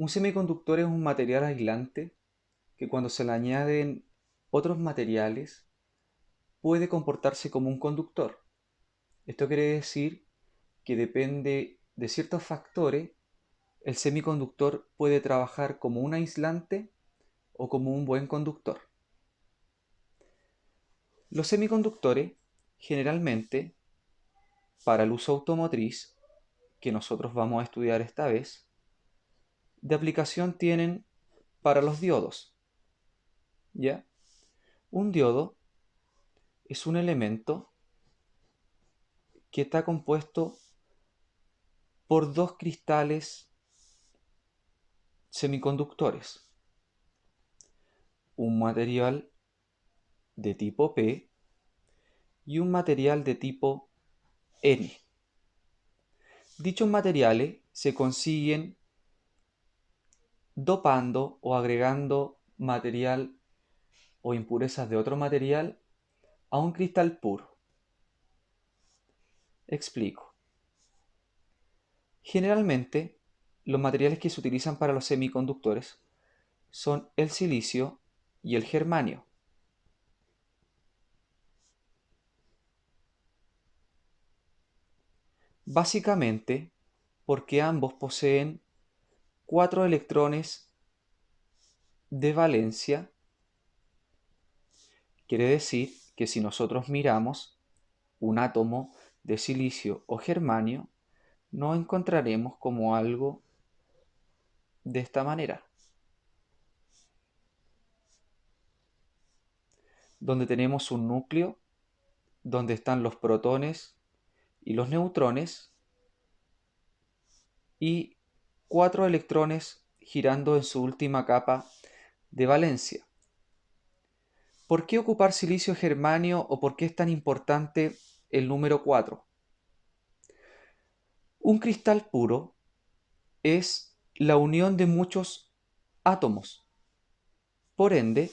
semiconductor es un material aislante que cuando se le añaden otros materiales puede comportarse como un conductor. Esto quiere decir que depende de ciertos factores, el semiconductor puede trabajar como un aislante o como un buen conductor. Los semiconductores, generalmente, para el uso automotriz, que nosotros vamos a estudiar esta vez, de aplicación tienen para los diodos. ¿Ya? Un diodo es un elemento que está compuesto por dos cristales semiconductores, un material de tipo P y un material de tipo N. Dichos materiales se consiguen dopando o agregando material o impurezas de otro material a un cristal puro. Explico. Generalmente, los materiales que se utilizan para los semiconductores son el silicio y el germanio. Básicamente porque ambos poseen 4 electrones de valencia. Quiere decir que si nosotros miramos un átomo de silicio o germanio, nos encontraremos como algo de esta manera, donde tenemos un núcleo, donde están los protones y los neutrones, y 4 electrones girando en su última capa de valencia. ¿Por qué ocupar silicio germanio o por qué es tan importante el número 4? Un cristal puro es la unión de muchos átomos. Por ende,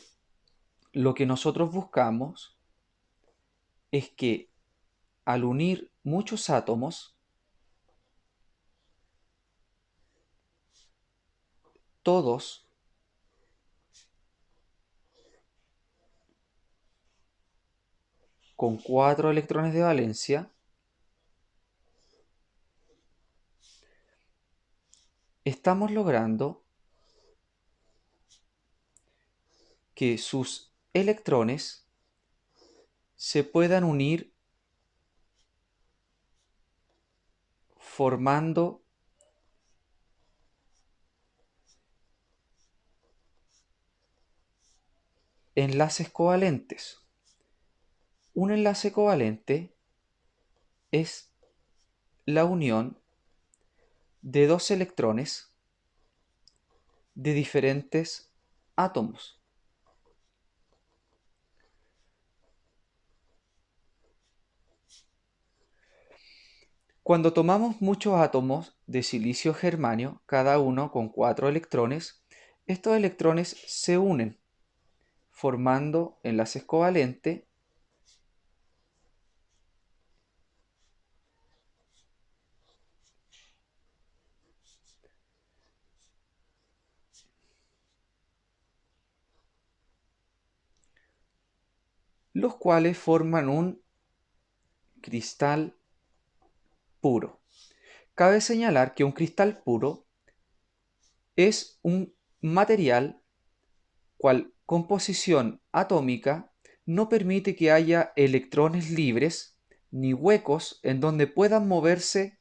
lo que nosotros buscamos es que al unir muchos átomos, todos con 4 electrones de valencia, estamos logrando que sus electrones se puedan unir formando enlaces covalentes. Un enlace covalente es la unión de dos electrones de diferentes átomos. Cuando tomamos muchos átomos de silicio germanio, cada uno con 4 electrones, estos electrones se unen formando enlaces covalentes los cuales forman un cristal puro. Cabe señalar que un cristal puro es un material cual composición atómica no permite que haya electrones libres ni huecos en donde puedan moverse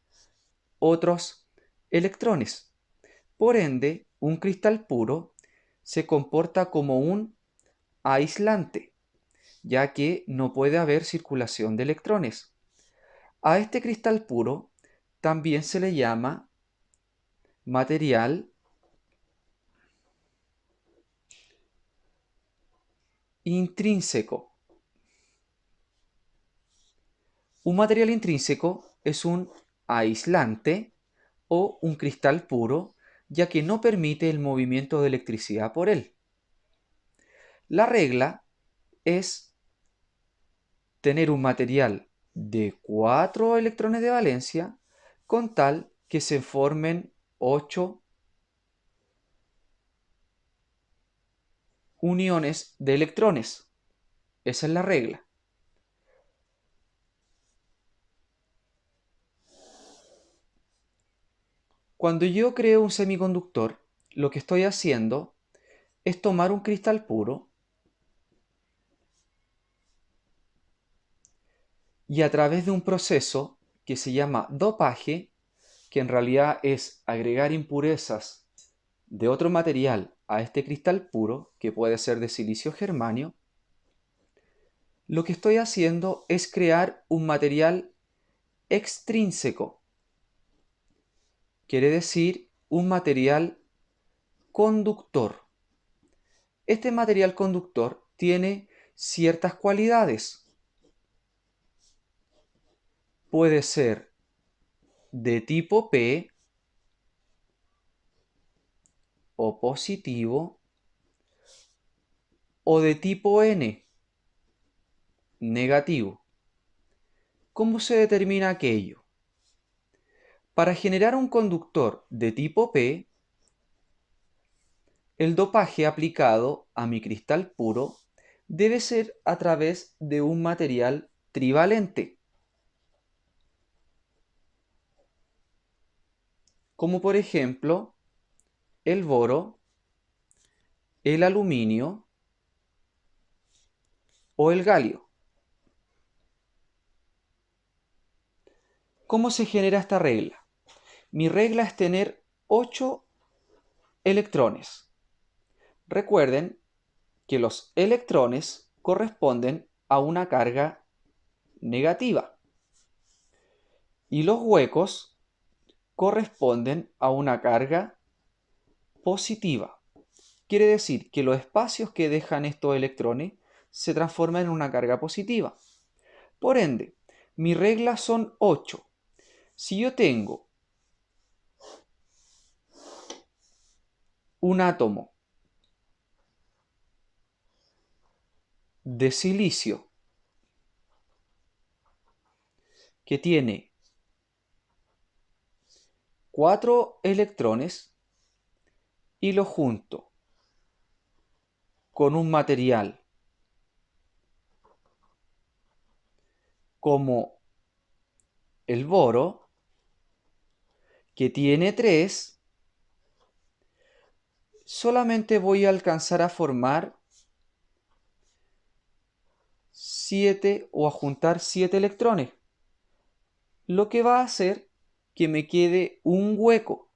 otros electrones. Por ende, un cristal puro se comporta como un aislante, ya que no puede haber circulación de electrones. A este cristal puro también se le llama material intrínseco. Un material intrínseco es un aislante o un cristal puro, ya que no permite el movimiento de electricidad por él. La regla es tener un material de 4 electrones de valencia con tal que se formen 8 uniones de electrones. Esa es la regla. Cuando yo creo un semiconductor, lo que estoy haciendo es tomar un cristal puro y a través de un proceso que se llama dopaje, que en realidad es agregar impurezas de otro material a este cristal puro, que puede ser de silicio germanio, lo que estoy haciendo es crear un material extrínseco. Quiere decir un material conductor. Este material conductor tiene ciertas cualidades. Puede ser de tipo P o positivo o de tipo N, negativo. ¿Cómo se determina aquello? Para generar un conductor de tipo P, el dopaje aplicado a mi cristal puro debe ser a través de un material trivalente, como por ejemplo el boro, el aluminio o el galio. ¿Cómo se genera esta regla? Mi regla es tener 8 electrones. Recuerden que los electrones corresponden a una carga negativa y los huecos corresponden a una carga positiva. Quiere decir que los espacios que dejan estos electrones se transforman en una carga positiva. Por ende, mi regla son 8. Si yo tengo un átomo de silicio que tiene 4 electrones y lo junto con un material como el boro, que tiene 3, solamente voy a alcanzar a formar 7 o a juntar 7 electrones, lo que va a hacer que me quede un hueco.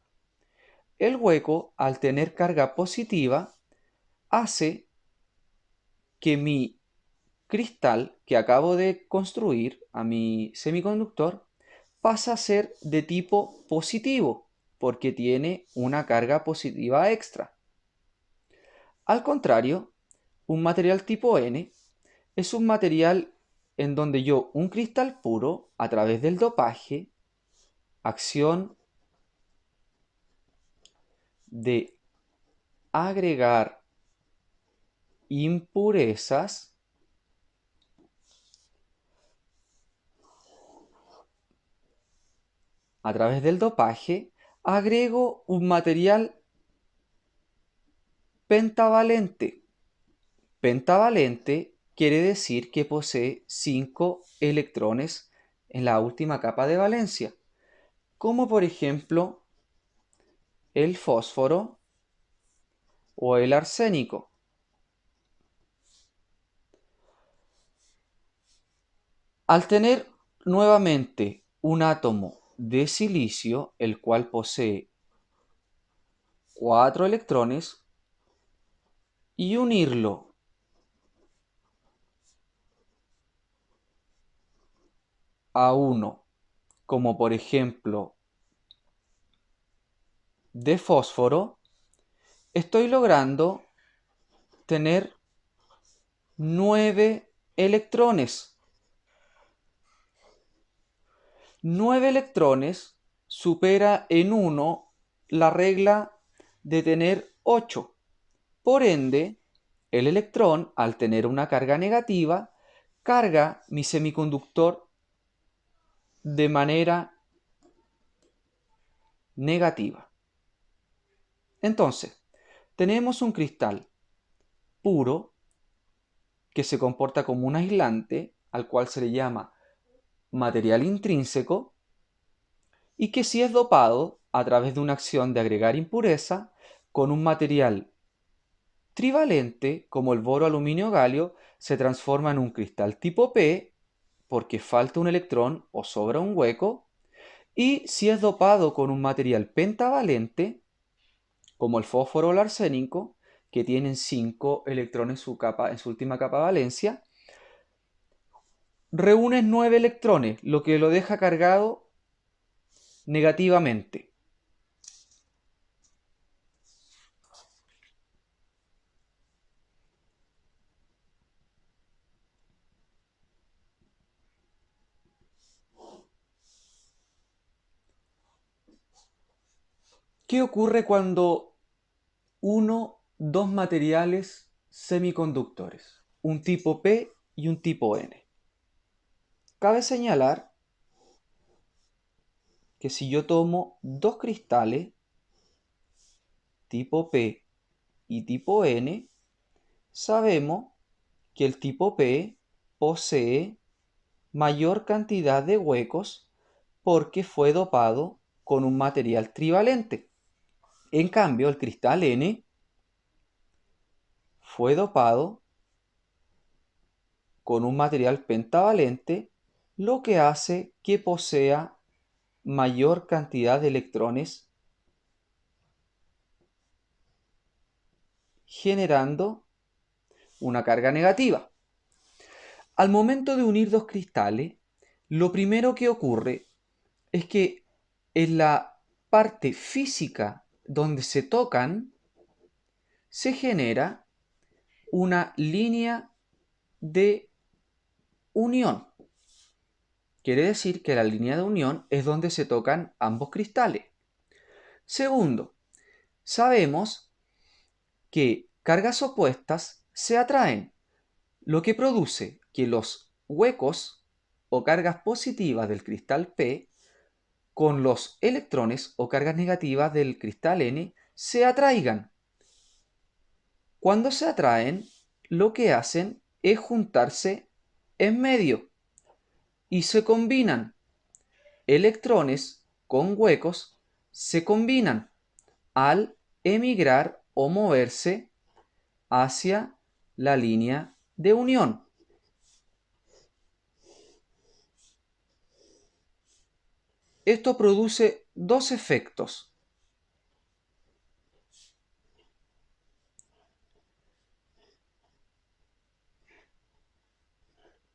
El hueco, al tener carga positiva, hace que mi cristal que acabo de construir a mi semiconductor pasa a ser de tipo positivo, porque tiene una carga positiva extra. Al contrario, un material tipo N es un material en donde yo un cristal puro, a través del dopaje, acción de agregar impurezas, a través del dopaje, agrego un material pentavalente. Pentavalente quiere decir que posee 5 electrones en la última capa de valencia, como por ejemplo el fósforo o el arsénico. Al tener nuevamente un átomo de silicio, el cual posee 4 electrones, y unirlo a uno, como por ejemplo de fósforo, estoy logrando tener 9 electrones. 9 electrones supera en 1 la regla de tener 8. Por ende, el electrón, al tener una carga negativa, carga mi semiconductor de manera negativa. Entonces, tenemos un cristal puro que se comporta como un aislante, al cual se le llama material intrínseco, y que si es dopado a través de una acción de agregar impureza con un material trivalente como el boro aluminio galio, se transforma en un cristal tipo P porque falta un electrón o sobra un hueco, y si es dopado con un material pentavalente como el fósforo o el arsénico, que tienen 5 electrones en su última capa de valencia, reúne 9 electrones, lo que lo deja cargado negativamente. ¿Qué ocurre cuando dos materiales semiconductores, un tipo P y un tipo N? Cabe señalar que si yo tomo dos cristales, tipo P y tipo N, sabemos que el tipo P posee mayor cantidad de huecos porque fue dopado con un material trivalente. En cambio, el cristal N fue dopado con un material pentavalente, lo que hace que posea mayor cantidad de electrones, generando una carga negativa. Al momento de unir dos cristales, lo primero que ocurre es que en la parte física donde se tocan, se genera una línea de unión. Quiere decir que la línea de unión es donde se tocan ambos cristales. Segundo, sabemos que cargas opuestas se atraen, lo que produce que los huecos o cargas positivas del cristal P con los electrones o cargas negativas del cristal N se atraigan. Cuando se atraen, lo que hacen es juntarse en medio y se combinan. Electrones con huecos se combinan al emigrar o moverse hacia la línea de unión. Esto produce dos efectos.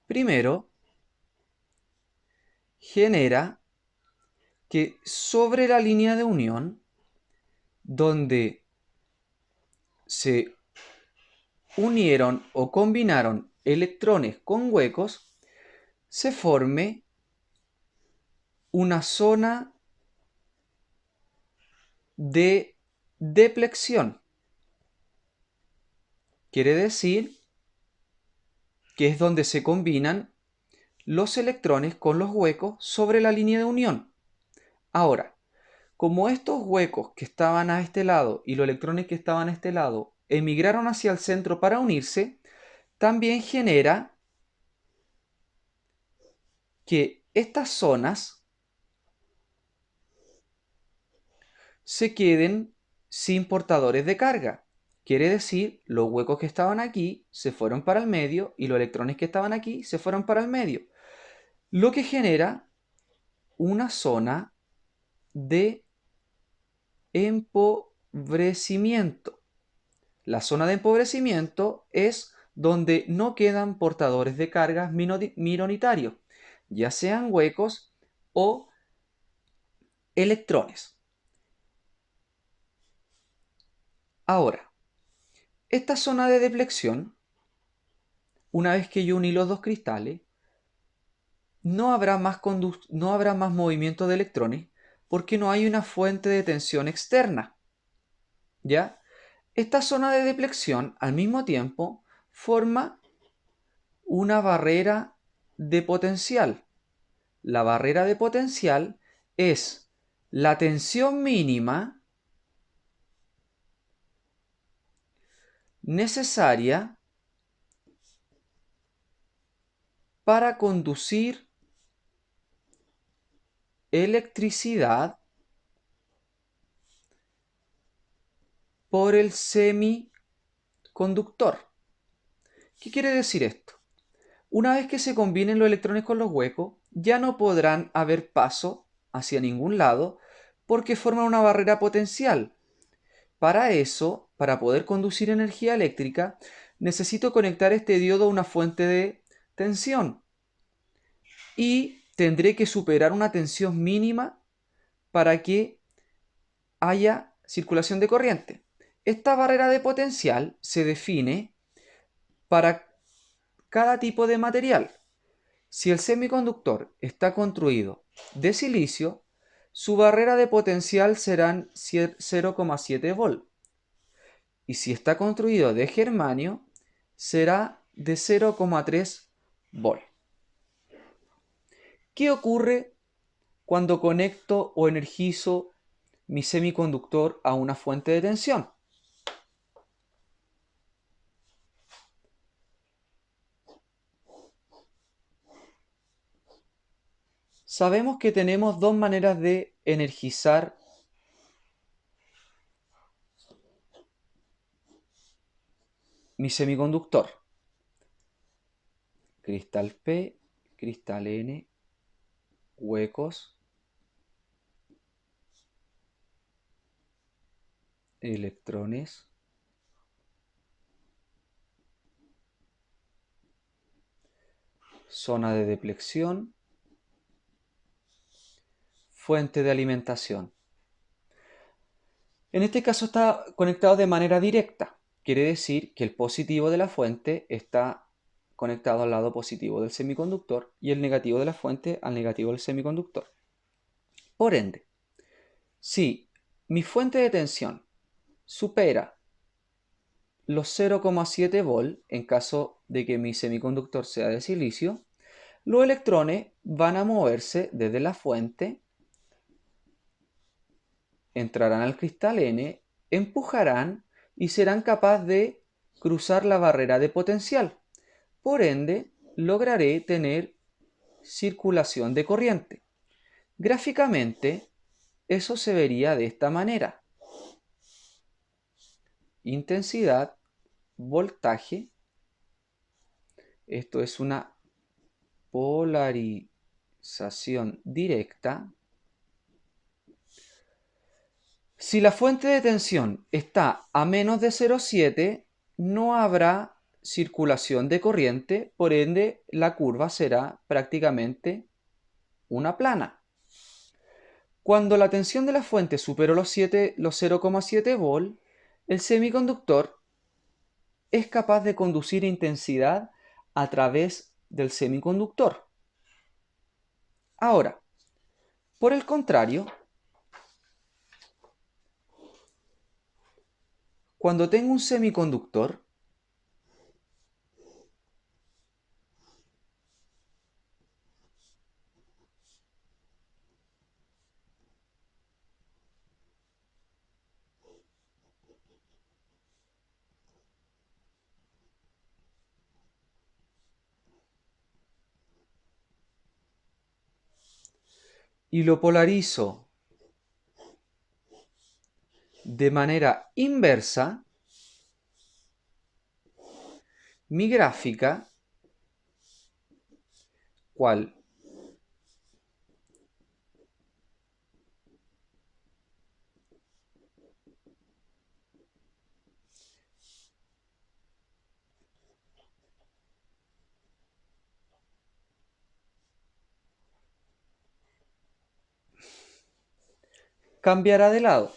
Primero, genera que sobre la línea de unión, donde se unieron o combinaron electrones con huecos, se forme una zona de deplexión. Quiere decir que es donde se combinan los electrones con los huecos sobre la línea de unión. Ahora, como estos huecos que estaban a este lado y los electrones que estaban a este lado emigraron hacia el centro para unirse, también genera que estas zonas se queden sin portadores de carga. Quiere decir, los huecos que estaban aquí se fueron para el medio y los electrones que estaban aquí se fueron para el medio, lo que genera una zona de empobrecimiento. La zona de empobrecimiento es donde no quedan portadores de cargas minoritarios, ya sean huecos o electrones. Ahora, esta zona de deplexión, una vez que yo uní los dos cristales, no habrá más movimiento de electrones porque no hay una fuente de tensión externa. ¿Ya? Esta zona de deplexión, al mismo tiempo, forma una barrera de potencial. La barrera de potencial es la tensión mínima necesaria para conducir electricidad por el semiconductor. ¿Qué quiere decir esto? Una vez que se combinen los electrones con los huecos, ya no podrán haber paso hacia ningún lado porque forman una barrera potencial. Para eso, para poder conducir energía eléctrica, necesito conectar este diodo a una fuente de tensión y tendré que superar una tensión mínima para que haya circulación de corriente. Esta barrera de potencial se define para cada tipo de material. Si el semiconductor está construido de silicio, su barrera de potencial serán 0,7 volt. Y si está construido de germanio, será de 0,3 volt. ¿Qué ocurre cuando conecto o energizo mi semiconductor a una fuente de tensión? Sabemos que tenemos dos maneras de energizar mi semiconductor. Cristal P, cristal N, huecos, electrones, zona de depleción, fuente de alimentación. En este caso está conectado de manera directa. Quiere decir que el positivo de la fuente está conectado al lado positivo del semiconductor y el negativo de la fuente al negativo del semiconductor. Por ende, si mi fuente de tensión supera los 0,7 volt en caso de que mi semiconductor sea de silicio, los electrones van a moverse desde la fuente, entrarán al cristal N, empujarán y serán capaces de cruzar la barrera de potencial. Por ende, lograré tener circulación de corriente. Gráficamente, eso se vería de esta manera. Intensidad, voltaje. Esto es una polarización directa. Si la fuente de tensión está a menos de 0,7, no habrá circulación de corriente, por ende la curva será prácticamente una plana. Cuando la tensión de la fuente superó los 0,7 volt, el semiconductor es capaz de conducir intensidad a través del semiconductor. Ahora, por el contrario, cuando tengo un semiconductor, y lo polarizo de manera inversa, mi gráfica, ¿cuál? Cambiará de lado.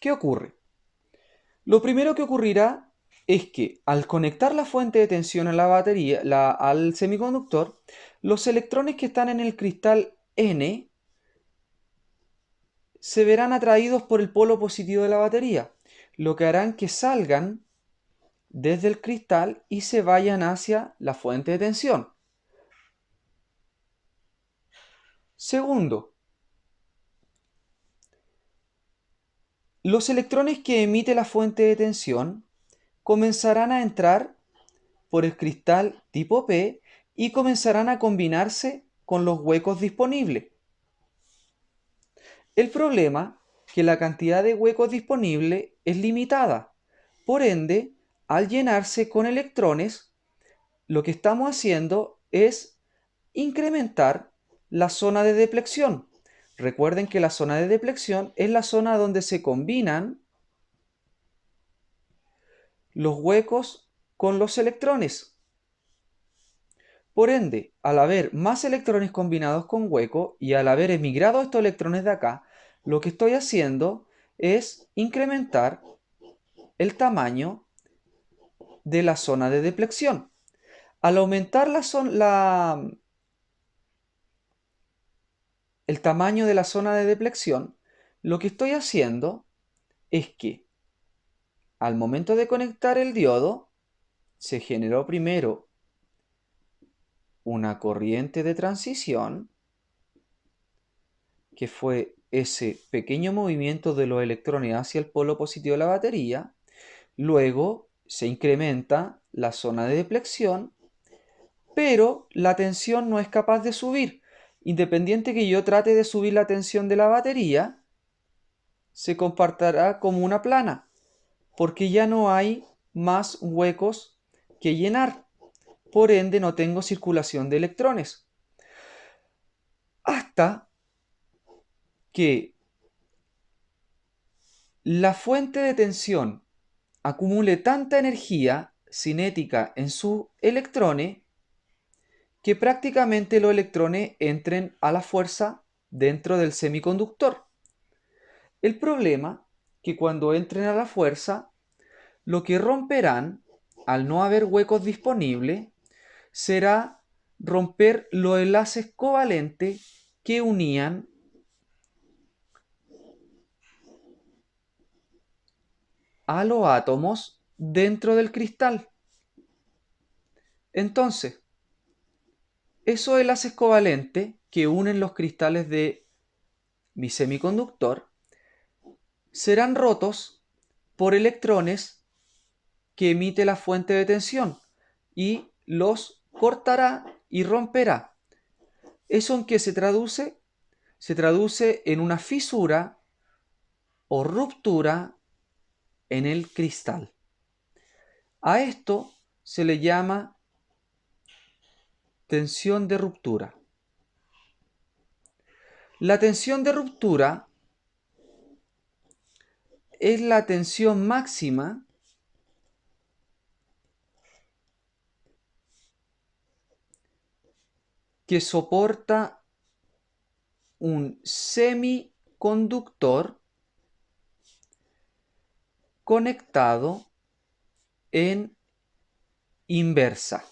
¿Qué ocurre? Lo primero que ocurrirá es que al conectar la fuente de tensión a la batería, al semiconductor, los electrones que están en el cristal N se verán atraídos por el polo positivo de la batería, lo que harán que salgan desde el cristal y se vayan hacia la fuente de tensión. Segundo, los electrones que emite la fuente de tensión comenzarán a entrar por el cristal tipo P y comenzarán a combinarse con los huecos disponibles. El problema es que la cantidad de huecos disponibles es limitada. Por ende, al llenarse con electrones, lo que estamos haciendo es incrementar la zona de depleción. Recuerden que la zona de depleción es la zona donde se combinan los huecos con los electrones. Por ende, al haber más electrones combinados con huecos y al haber emigrado estos electrones de acá, lo que estoy haciendo es incrementar el tamaño de la zona de depleción. Al aumentar el tamaño de la zona de depleción, lo que estoy haciendo es que al momento de conectar el diodo, se generó primero una corriente de transición, que fue ese pequeño movimiento de los electrones hacia el polo positivo de la batería. Luego se incrementa la zona de depleción, pero la tensión no es capaz de subir. Independiente que yo trate de subir la tensión de la batería, se comportará como una plana, porque ya no hay más huecos que llenar. Por ende, no tengo circulación de electrones. Hasta que la fuente de tensión acumule tanta energía cinética en sus electrones que prácticamente los electrones entren a la fuerza dentro del semiconductor. El problema es que cuando entren a la fuerza, lo que romperán, al no haber huecos disponibles, será romper los enlaces covalentes que unían a los átomos dentro del cristal. Entonces, esos enlaces covalentes que unen los cristales de mi semiconductor serán rotos por electrones que emite la fuente de tensión y los cortará y romperá. ¿Eso en qué se traduce? Se traduce en una fisura o ruptura en el cristal. A esto se le llama tensión de ruptura. La tensión de ruptura es la tensión máxima que soporta un semiconductor conectado en inversa.